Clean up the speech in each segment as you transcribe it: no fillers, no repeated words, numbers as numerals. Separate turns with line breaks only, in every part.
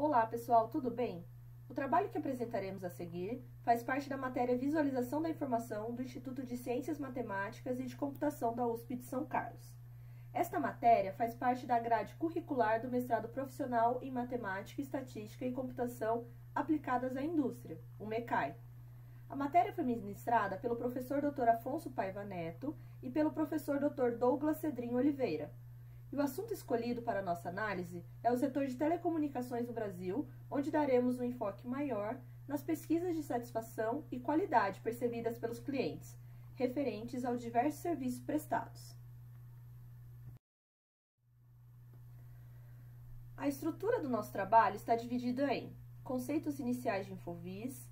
Olá, pessoal, tudo bem? O trabalho que apresentaremos a seguir faz parte da matéria Visualização da Informação do Instituto de Ciências Matemáticas e de Computação da USP de São Carlos. Esta matéria faz parte da grade curricular do mestrado profissional em Matemática, Estatística e Computação aplicadas à indústria, o MECAI. A matéria foi ministrada pelo professor Dr. Afonso Paiva Neto e pelo professor Dr. Douglas Cedrinho Oliveira. E o assunto escolhido para nossa análise é o setor de telecomunicações no Brasil, onde daremos um enfoque maior nas pesquisas de satisfação e qualidade percebidas pelos clientes, referentes aos diversos serviços prestados. A estrutura do nosso trabalho está dividida em conceitos iniciais de Infovis,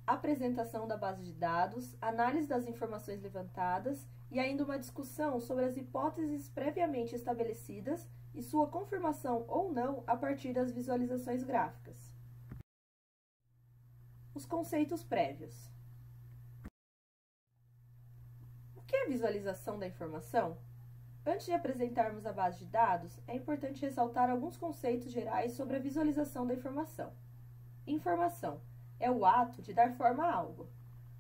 apresentação da base de dados, análise das informações levantadas e ainda uma discussão sobre as hipóteses previamente estabelecidas e sua confirmação ou não a partir das visualizações gráficas. Os conceitos prévios. O que é visualização da informação? Antes de apresentarmos a base de dados, é importante ressaltar alguns conceitos gerais sobre a visualização da informação. Informação é o ato de dar forma a algo.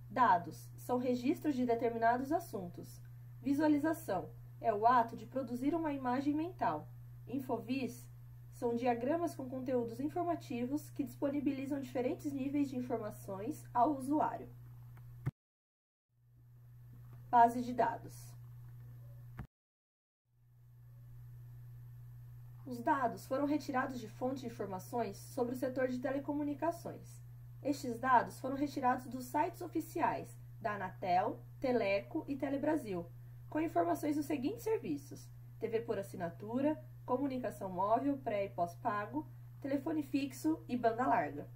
Dados são registros de determinados assuntos. Visualização é o ato de produzir uma imagem mental. Infovis são diagramas com conteúdos informativos que disponibilizam diferentes níveis de informações ao usuário. Base de dados. Os dados foram retirados de fontes de informações sobre o setor de telecomunicações. Estes dados foram retirados dos sites oficiais da Anatel, Teleco e Telebrasil, com informações dos seguintes serviços: TV por assinatura, comunicação móvel, pré e pós-pago, telefone fixo e banda larga.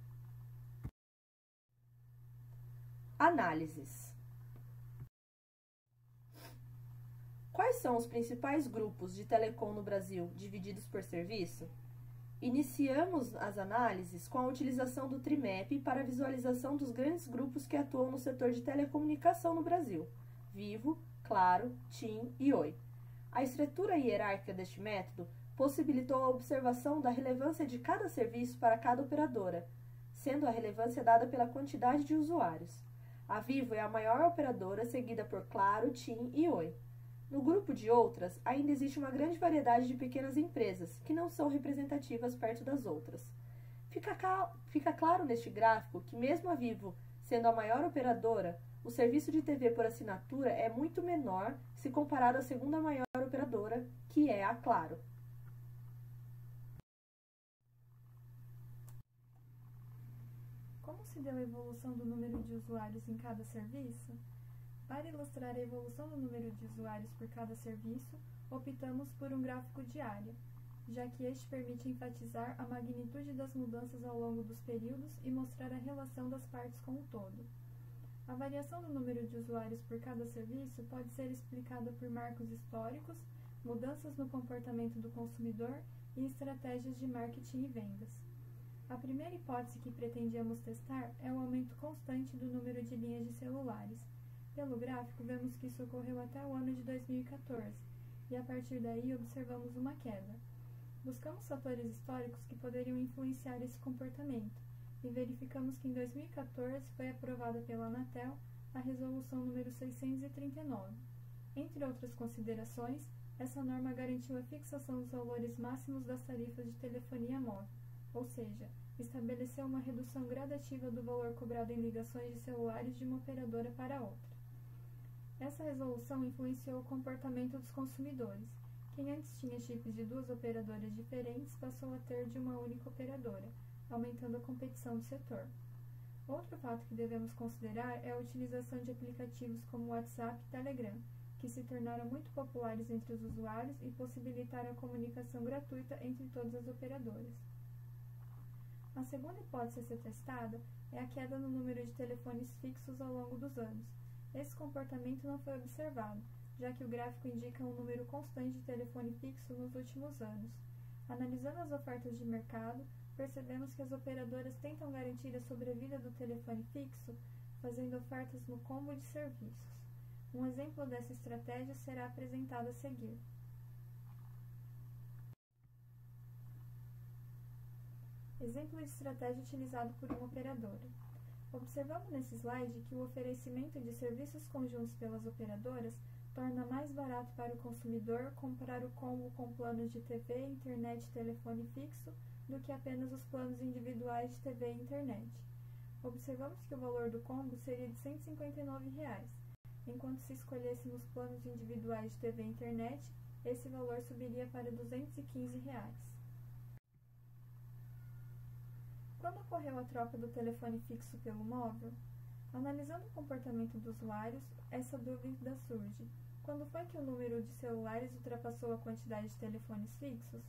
Análises. Quais são os principais grupos de telecom no Brasil, divididos por serviço? Iniciamos as análises com a utilização do Trimap para a visualização dos grandes grupos que atuam no setor de telecomunicação no Brasil: Vivo, Claro, TIM e Oi. A estrutura hierárquica deste método possibilitou a observação da relevância de cada serviço para cada operadora, sendo a relevância dada pela quantidade de usuários. A Vivo é a maior operadora, seguida por Claro, TIM e Oi. No grupo de outras, ainda existe uma grande variedade de pequenas empresas, que não são representativas perto das outras. Fica claro neste gráfico que, mesmo a Vivo sendo a maior operadora, o serviço de TV por assinatura é muito menor se comparado à segunda maior operadora, que é a Claro.
Como se deu a evolução do número de usuários em cada serviço? Para ilustrar a evolução do número de usuários por cada serviço, optamos por um gráfico de área, já que este permite enfatizar a magnitude das mudanças ao longo dos períodos e mostrar a relação das partes com o todo. A variação do número de usuários por cada serviço pode ser explicada por marcos históricos, mudanças no comportamento do consumidor e estratégias de marketing e vendas. A primeira hipótese que pretendíamos testar é o aumento constante do número de linhas de celulares. Pelo gráfico, vemos que isso ocorreu até o ano de 2014, e a partir daí observamos uma queda. Buscamos fatores históricos que poderiam influenciar esse comportamento, e verificamos que em 2014 foi aprovada pela Anatel a Resolução número 639. Entre outras considerações, essa norma garantiu a fixação dos valores máximos das tarifas de telefonia móvel, ou seja, estabeleceu uma redução gradativa do valor cobrado em ligações de celulares de uma operadora para outra. Essa resolução influenciou o comportamento dos consumidores. Quem antes tinha chips de duas operadoras diferentes passou a ter de uma única operadora, aumentando a competição do setor. Outro fato que devemos considerar é a utilização de aplicativos como WhatsApp e Telegram, que se tornaram muito populares entre os usuários e possibilitaram a comunicação gratuita entre todas as operadoras. A segunda hipótese a ser testada é a queda no número de telefones fixos ao longo dos anos. Esse comportamento não foi observado, já que o gráfico indica um número constante de telefone fixo nos últimos anos. Analisando as ofertas de mercado, percebemos que as operadoras tentam garantir a sobrevida do telefone fixo, fazendo ofertas no combo de serviços. Um exemplo dessa estratégia será apresentado a seguir. Exemplo de estratégia utilizado por uma operadora. Observamos nesse slide que o oferecimento de serviços conjuntos pelas operadoras torna mais barato para o consumidor comprar o combo com planos de TV, internet e telefone fixo do que apenas os planos individuais de TV e internet. Observamos que o valor do combo seria de R$ 159, enquanto se escolhêssemos planos individuais de TV e internet, esse valor subiria para R$ 215. Quando ocorreu a troca do telefone fixo pelo móvel? Analisando o comportamento dos usuários, essa dúvida surge. Quando foi que o número de celulares ultrapassou a quantidade de telefones fixos?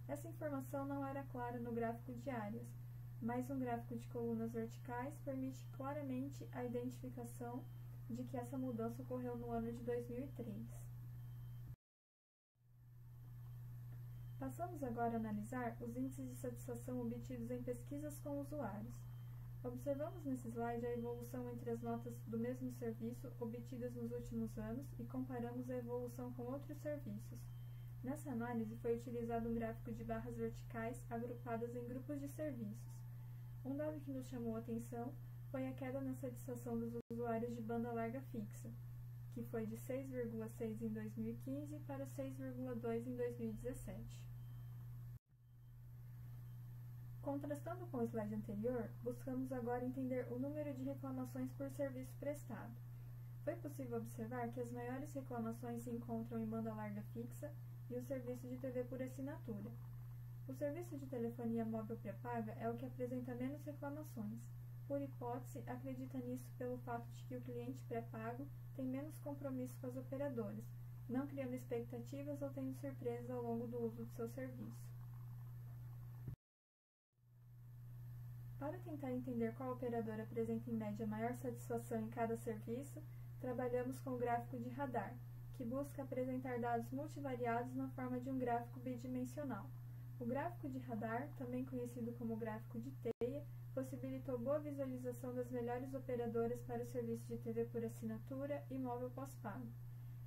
Essa informação não era clara no gráfico de áreas, mas um gráfico de colunas verticais permite claramente a identificação de que essa mudança ocorreu no ano de 2003. Passamos agora a analisar os índices de satisfação obtidos em pesquisas com usuários. Observamos nesse slide a evolução entre as notas do mesmo serviço obtidas nos últimos anos e comparamos a evolução com outros serviços. Nessa análise foi utilizado um gráfico de barras verticais agrupadas em grupos de serviços. Um dado que nos chamou a atenção foi a queda na satisfação dos usuários de banda larga fixa, que foi de 6,6 em 2015 para 6,2 em 2017. Contrastando com o slide anterior, buscamos agora entender o número de reclamações por serviço prestado. Foi possível observar que as maiores reclamações se encontram em banda larga fixa e o serviço de TV por assinatura. O serviço de telefonia móvel pré-paga é o que apresenta menos reclamações. Por hipótese, acredita nisso pelo fato de que o cliente pré-pago tem menos compromisso com as operadoras, não criando expectativas ou tendo surpresas ao longo do uso do seu serviço. Para tentar entender qual operadora apresenta em média maior satisfação em cada serviço, trabalhamos com o gráfico de radar, que busca apresentar dados multivariados na forma de um gráfico bidimensional. O gráfico de radar, também conhecido como gráfico de teia, possibilitou boa visualização das melhores operadoras para o serviço de TV por assinatura e móvel pós-pago.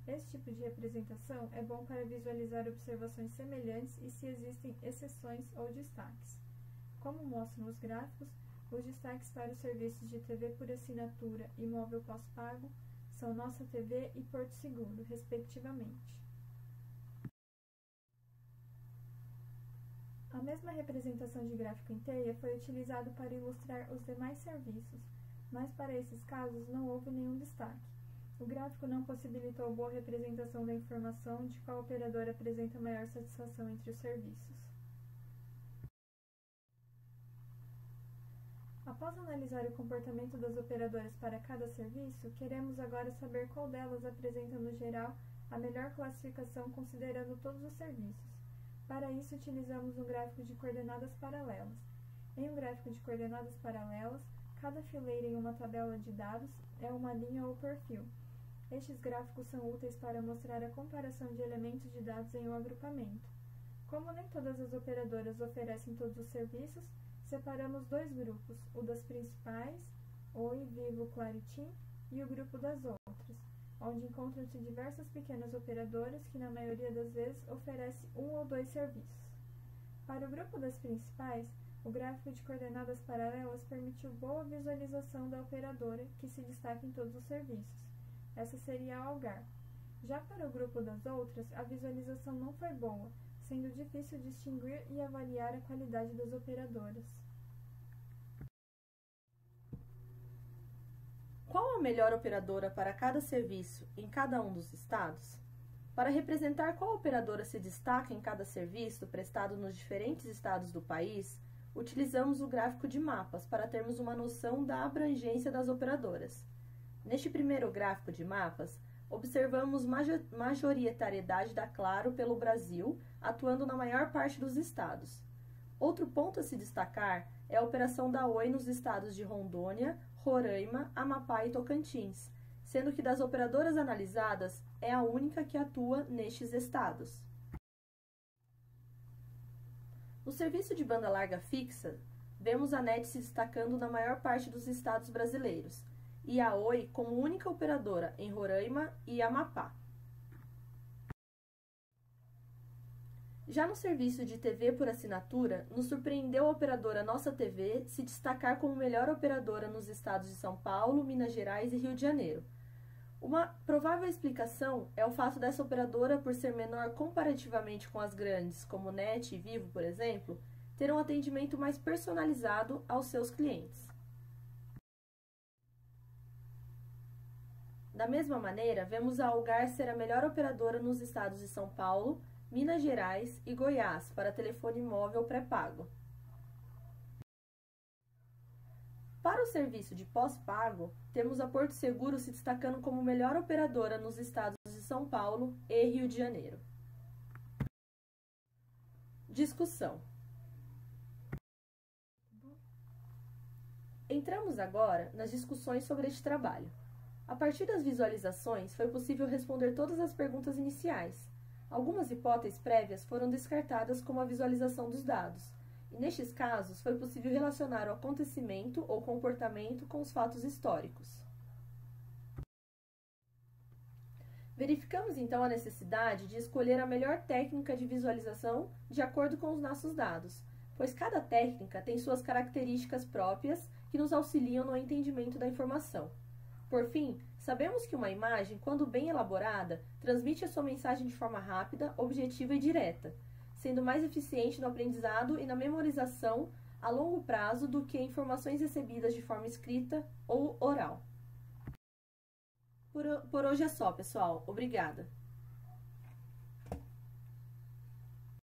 Esse tipo de representação é bom para visualizar observações semelhantes e se existem exceções ou destaques. Como mostram os gráficos, os destaques para os serviços de TV por assinatura e móvel pós-pago são Nossa TV e Porto Seguro, respectivamente. A mesma representação de gráfico em teia foi utilizada para ilustrar os demais serviços, mas para esses casos não houve nenhum destaque. O gráfico não possibilitou boa representação da informação de qual operadora apresenta maior satisfação entre os serviços. Após analisar o comportamento das operadoras para cada serviço, queremos agora saber qual delas apresenta no geral a melhor classificação considerando todos os serviços. Para isso, utilizamos um gráfico de coordenadas paralelas. Em um gráfico de coordenadas paralelas, cada fileira em uma tabela de dados é uma linha ou perfil. Estes gráficos são úteis para mostrar a comparação de elementos de dados em um agrupamento. Como nem todas as operadoras oferecem todos os serviços, separamos dois grupos, o das principais, Oi, Vivo, Claro e TIM, e o grupo das outras, onde encontram-se diversas pequenas operadoras que, na maioria das vezes, oferecem um ou dois serviços. Para o grupo das principais, o gráfico de coordenadas paralelas permitiu boa visualização da operadora que se destaca em todos os serviços. Essa seria a Algar. Já para o grupo das outras, a visualização não foi boa, sendo difícil distinguir e avaliar a qualidade das operadoras.
Qual a melhor operadora para cada serviço em cada um dos estados? Para representar qual operadora se destaca em cada serviço prestado nos diferentes estados do país, utilizamos o gráfico de mapas para termos uma noção da abrangência das operadoras. Neste primeiro gráfico de mapas, observamos majoritariedade da Claro pelo Brasil, atuando na maior parte dos estados. Outro ponto a se destacar é a operação da Oi nos estados de Rondônia, Roraima, Amapá e Tocantins, sendo que das operadoras analisadas é a única que atua nestes estados. No serviço de banda larga fixa, vemos a NET se destacando na maior parte dos estados brasileiros, e a Oi como única operadora em Roraima e Amapá. Já no serviço de TV por assinatura, nos surpreendeu a operadora Nossa TV se destacar como melhor operadora nos estados de São Paulo, Minas Gerais e Rio de Janeiro. Uma provável explicação é o fato dessa operadora, por ser menor comparativamente com as grandes, como NET e Vivo, por exemplo, ter um atendimento mais personalizado aos seus clientes. Da mesma maneira, vemos a Algar ser a melhor operadora nos estados de São Paulo, Minas Gerais e Goiás para telefone móvel pré-pago. Para o serviço de pós-pago, temos a Porto Seguro se destacando como melhor operadora nos estados de São Paulo e Rio de Janeiro. Discussão. Entramos agora nas discussões sobre este trabalho. A partir das visualizações, foi possível responder todas as perguntas iniciais. Algumas hipóteses prévias foram descartadas, como a visualização dos dados, e nestes casos foi possível relacionar o acontecimento ou comportamento com os fatos históricos. Verificamos então a necessidade de escolher a melhor técnica de visualização de acordo com os nossos dados, pois cada técnica tem suas características próprias que nos auxiliam no entendimento da informação. Por fim, sabemos que uma imagem, quando bem elaborada, transmite a sua mensagem de forma rápida, objetiva e direta, sendo mais eficiente no aprendizado e na memorização a longo prazo do que informações recebidas de forma escrita ou oral. Por hoje é só, pessoal. Obrigada!